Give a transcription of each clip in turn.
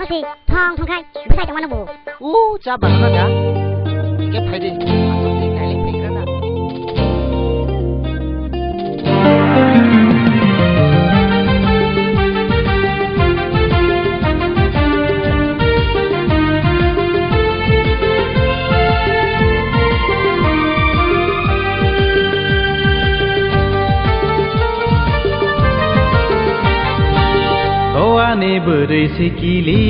si thong thong khai bisa jangan nemu cabang ada ke pede masuk di kali pikirana Ani beri sikili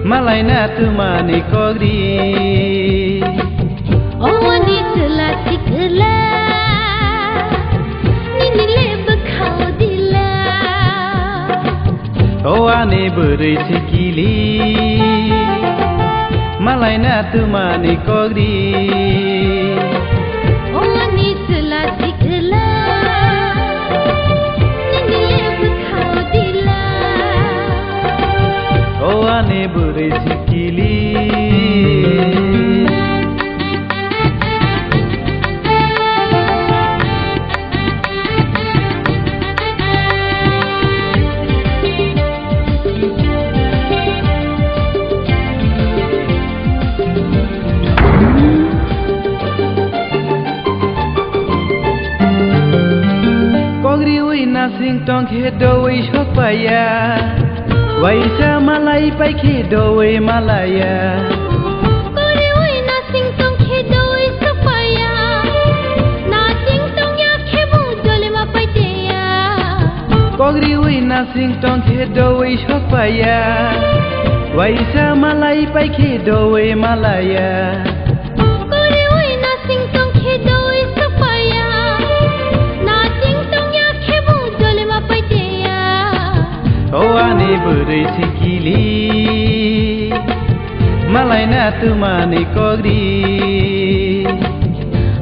malai na tumani kogri Ani telah sikla nini lebih kau dila Ani beri sikili malai na tumani kogri Ani telah sikla Ani beri sikili Kogri ui nasing tong hedo ui shopaya Waisa malai pai khedoi malaya Kori ui na sing tong khedoi sapaya na sing tong ya khebu dole ma paiteya Kogri ui na sing tong khedoi shopaya Waisa malai pai khedoi malaya Kori ui na sing tong khedoi sapaya na sing tong ya khebu dole ma paiteya Ani beri sikili malai na tumani kogri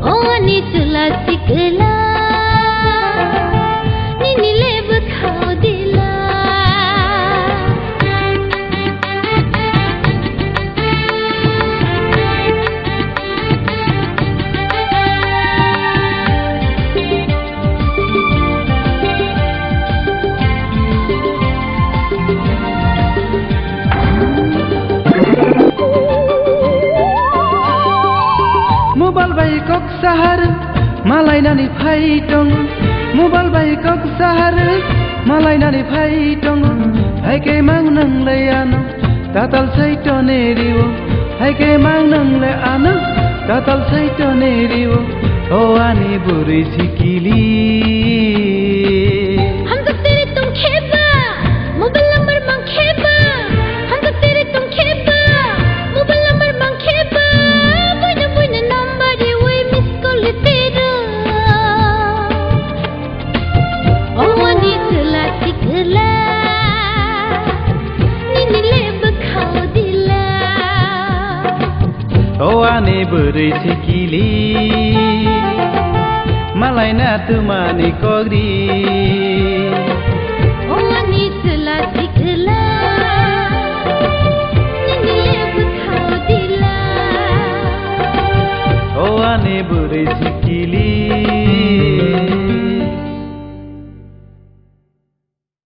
Ani telah sikla nini lebih kau dila Mobile bai kok sahar malai nani phai tong Mobile bai kok sahar malai nani phai tong Hai ke mang nang le ano tatal sai to ne riwo Hai ke mang nang le ano tatal sai to ne riwo Ani buri sikili हम तो तेरे तुम खेबा mobile number मांग खेबा हम तो तेरे तुम खेबा मोबाइल नंबर मांग खेबा बुना नंबर ये वो मिस कॉल तेरा Ani telah sikla nini lebih kau dila Ani beri sikili malai na tumani kogri Ani telah sikla nini lebih kau dila Ani beri